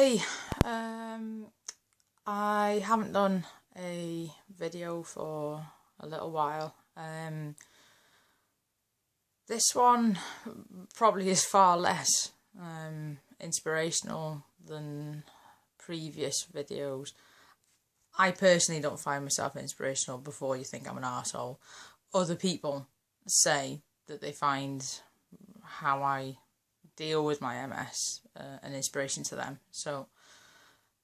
basically, I haven't done a video for a little while. This one probably is far less inspirational than previous videos. I personally don't find myself inspirational. Before you think I'm an arsehole, other people say that they find how I deal with my MS an inspiration to them. So,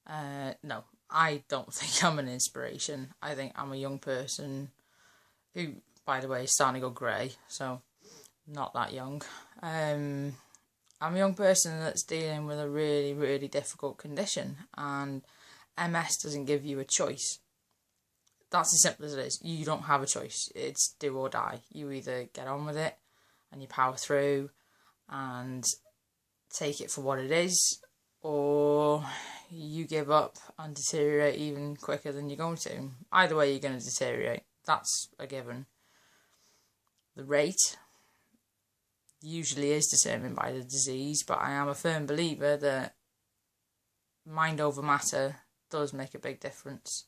no, I don't think I'm an inspiration. I think I'm a young person who, by the way, is starting to go grey, so not that young. I'm a young person that's dealing with a really, really difficult condition, and MS doesn't give you a choice. That's as simple as it is. You don't have a choice. It's do or die. You either get on with it and you power through and take it for what it is, or you give up and deteriorate even quicker than you're going to. Either way, you're going to deteriorate. That's a given. The rate usually is determined by the disease, but I am a firm believer that mind over matter does make a big difference.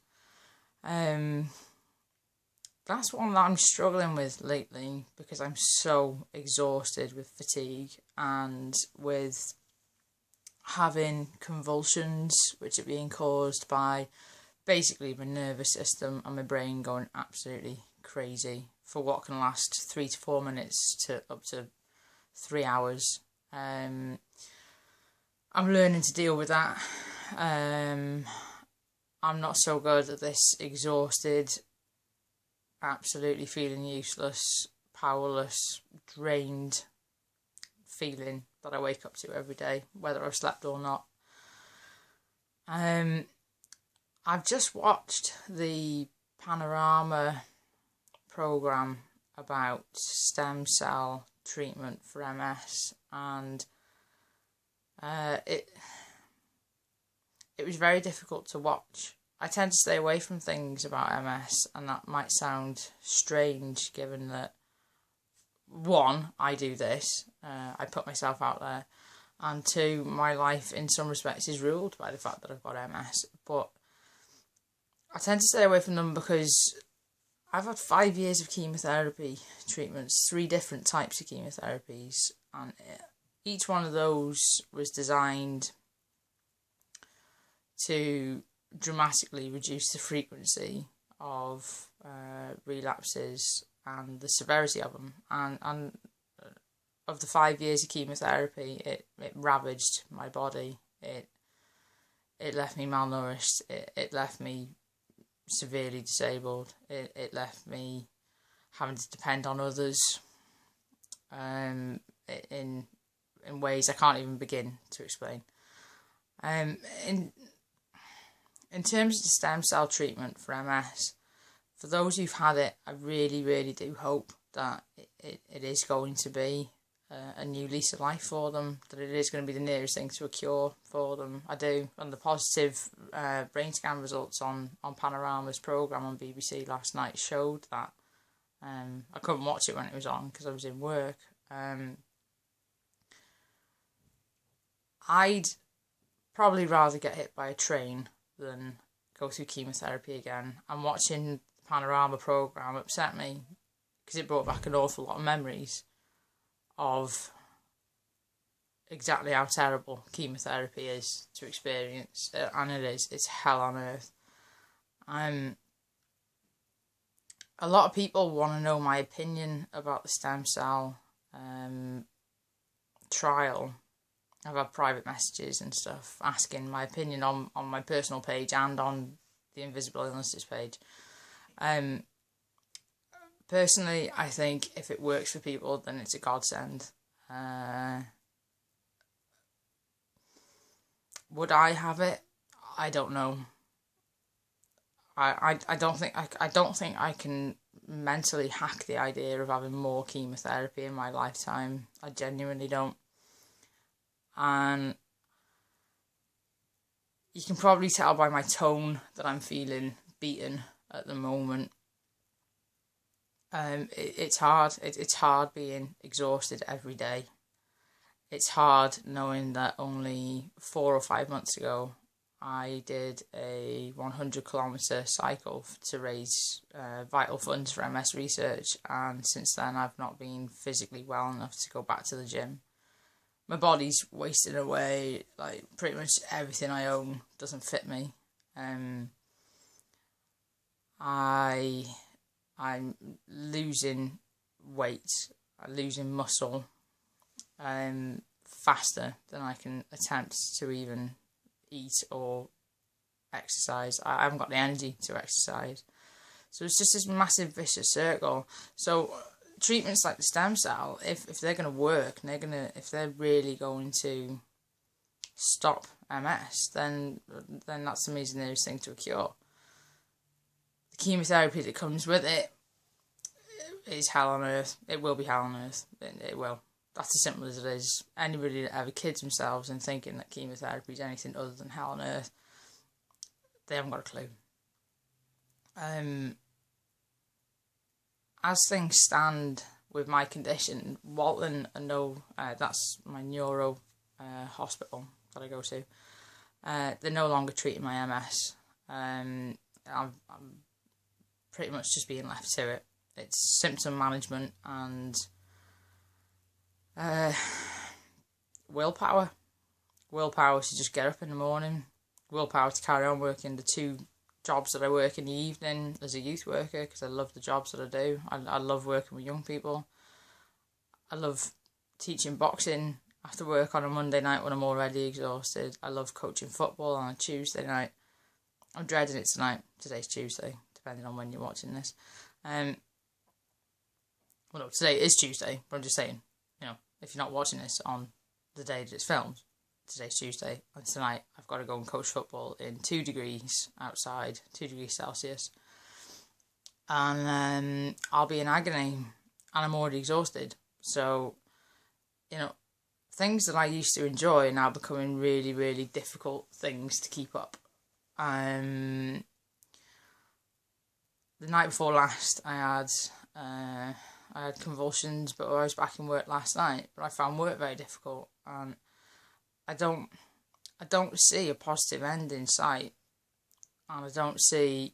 That's one that I'm struggling with lately because I'm so exhausted with fatigue and with having convulsions which are being caused by basically my nervous system and my brain going absolutely crazy for what can last 3 to 4 minutes to up to 3 hours. I'm learning to deal with that. I'm not so good at this exhausted, absolutely feeling useless, powerless, drained feeling that I wake up to every day, whether I've slept or not. I've just watched the Panorama programme about stem cell treatment for MS, and it was very difficult to watch. I tend to stay away from things about MS, and that might sound strange given that, one, I do this, I put myself out there, and two, my life in some respects is ruled by the fact that I've got MS, but I tend to stay away from them because I've had 5 years of chemotherapy treatments, 3 different types of chemotherapies, and each one of those was designed to dramatically reduce the frequency of relapses and the severity of them. And of the 5 years of chemotherapy, it ravaged my body. It left me malnourished. It left me severely disabled. It left me having to depend on others in ways I can't even begin to explain. In terms of the stem cell treatment for MS, for those who've had it, I really, really do hope that it is going to be a new lease of life for them, that it is going to be the nearest thing to a cure for them. I do. And the positive brain scan results on Panorama's programme on BBC last night showed that. I couldn't watch it when it was on because I was in work. I'd probably rather get hit by a train than go through chemotherapy again. And watching the Panorama programme upset me because it brought back an awful lot of memories of exactly how terrible chemotherapy is to experience, and it's hell on earth. A lot of people want to know my opinion about the stem cell trial. I've had private messages and stuff asking my opinion on my personal page and on the Invisible Illnesses page. Personally, I think if it works for people, then it's a godsend. Would I have it? I don't know. I don't think I can mentally hack the idea of having more chemotherapy in my lifetime. I genuinely don't. And you can probably tell by my tone that I'm feeling beaten at the moment. It's hard. It's hard being exhausted every day. it's hard knowing that only 4 or 5 months ago I did a 100-kilometre cycle to raise vital funds for MS research, and since then I've not been physically well enough to go back to the gym. My body's wasting away, like pretty much everything I own doesn't fit me. I'm losing weight, I'm losing muscle faster than I can attempt to even eat or exercise. I haven't got the energy to exercise. So it's just this massive vicious circle. So treatments like the stem cell, if they're going to work, and if they're really going to stop MS, then that's the amazing nearest thing to a cure. The chemotherapy that comes with it is hell on earth. It will be hell on earth. It will. That's as simple as it is. Anybody that ever kids themselves in thinking that chemotherapy is anything other than hell on earth, they haven't got a clue. As things stand with my condition, Walton and that's my neuro hospital that I go to. They're no longer treating my MS. I'm pretty much just being left to it. It's symptom management and willpower. Willpower to just get up in the morning. Willpower to carry on working the 2 jobs that I work in the evening as a youth worker, because I love the jobs that I do. I love working with young people. I love teaching boxing after work on a Monday night when I'm already exhausted. I love coaching football on a Tuesday night. I'm dreading it tonight. Today's Tuesday, depending on when you're watching this. Well, no, today is Tuesday, but I'm just saying, if you're not watching this on the day that it's filmed, today's Tuesday, and tonight I've got to go and coach football in 2 degrees outside, 2 degrees Celsius, and I'll be in agony, and I'm already exhausted. So, things that I used to enjoy are now becoming really, really difficult things to keep up. The night before last, I had convulsions, but I was back in work last night. But I found work very difficult, and I don't see a positive end in sight, and I don't see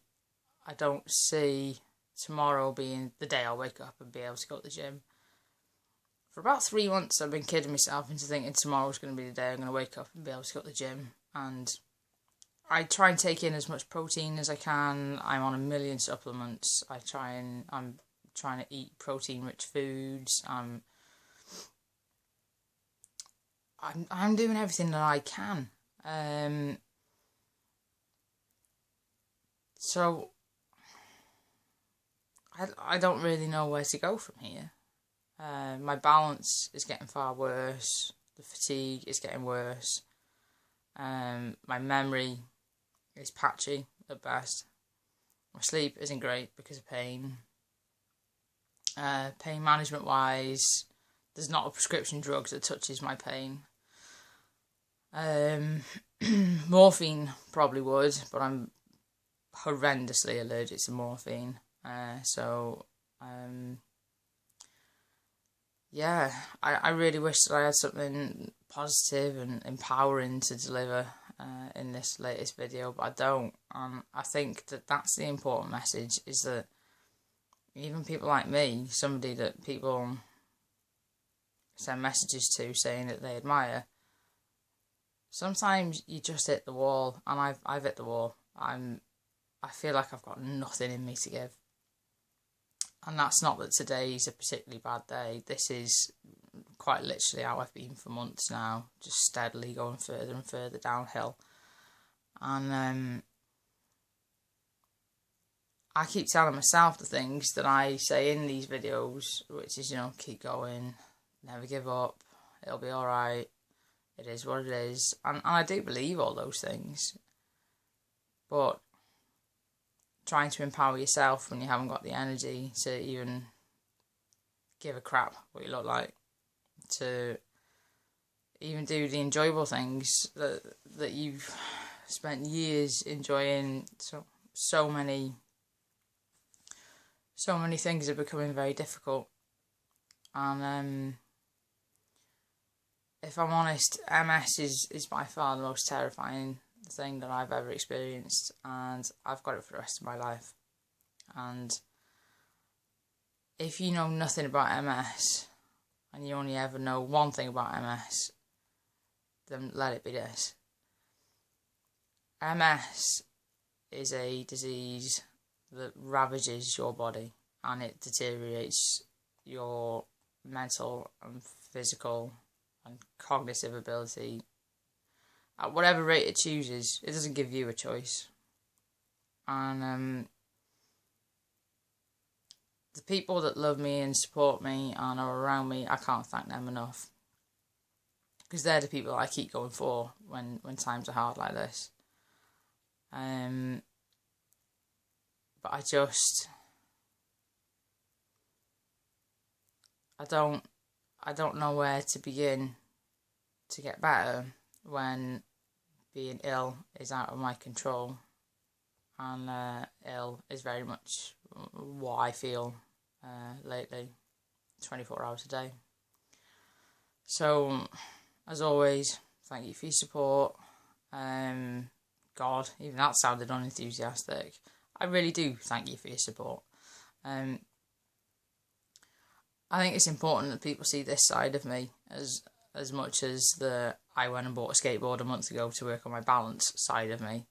tomorrow being the day I'll wake up and be able to go to the gym. For about 3 months, I've been kidding myself into thinking tomorrow's going to be the day I'm going to wake up and be able to go to the gym, and I try and take in as much protein as I can. I'm on a million supplements. I'm trying to eat protein-rich foods. I'm doing everything that I can. So I don't really know where to go from here. My balance is getting far worse. The fatigue is getting worse. My memory is patchy at best. My sleep isn't great because of pain. Pain management wise, there's not a prescription drug that touches my pain. Morphine probably would, but I'm horrendously allergic to morphine. I really wish that I had something positive and empowering to deliver in this latest video, but I don't. I think that that's the important message, is that even people like me, somebody that people send messages to saying that they admire, sometimes you just hit the wall, and I've hit the wall. I feel like I've got nothing in me to give. And that's not that today's a particularly bad day. This is quite literally how I've been for months now, just steadily going further and further downhill. And I keep telling myself the things that I say in these videos, which is, keep going, never give up, it'll be alright, it is what it is. And I do believe all those things. But trying to empower yourself when you haven't got the energy to even give a crap what you look like, to even do the enjoyable things that you've spent years enjoying. So many things are becoming very difficult, and if I'm honest, MS is by far the most terrifying thing that I've ever experienced, and I've got it for the rest of my life. And if you know nothing about MS, and you only ever know one thing about MS, then let it be this. MS is a disease that ravages your body, and it deteriorates your mental and physical and cognitive ability at whatever rate it chooses. It doesn't give you a choice. And the people that love me and support me and are around me, I can't thank them enough, because they're the people I keep going for when times are hard like this. But I don't know where to begin to get better when being ill is out of my control, and ill is very much what I feel lately, 24 hours a day. So, as always, thank you for your support. God, even that sounded unenthusiastic. I really do thank you for your support. I think it's important that people see this side of me as much as the I went and bought a skateboard a month ago to work on my balance side of me.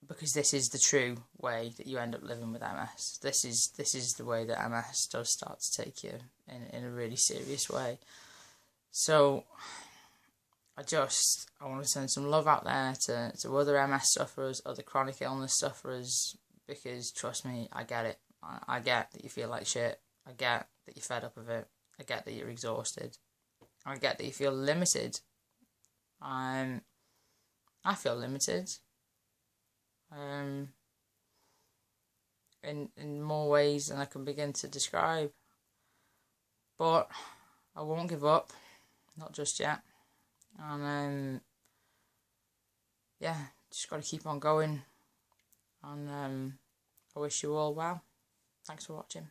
Because this is the true way that you end up living with MS. This is the way that MS does start to take you in a really serious way. So I want to send some love out there to other MS sufferers, other chronic illness sufferers, because trust me, I get it. I get that you feel like shit. I get that you're fed up of it. I get that you're exhausted. I get that you feel limited. I feel limited. In more ways than I can begin to describe. But I won't give up. Not just yet. And yeah, just got to keep on going. And I wish you all well. Thanks for watching.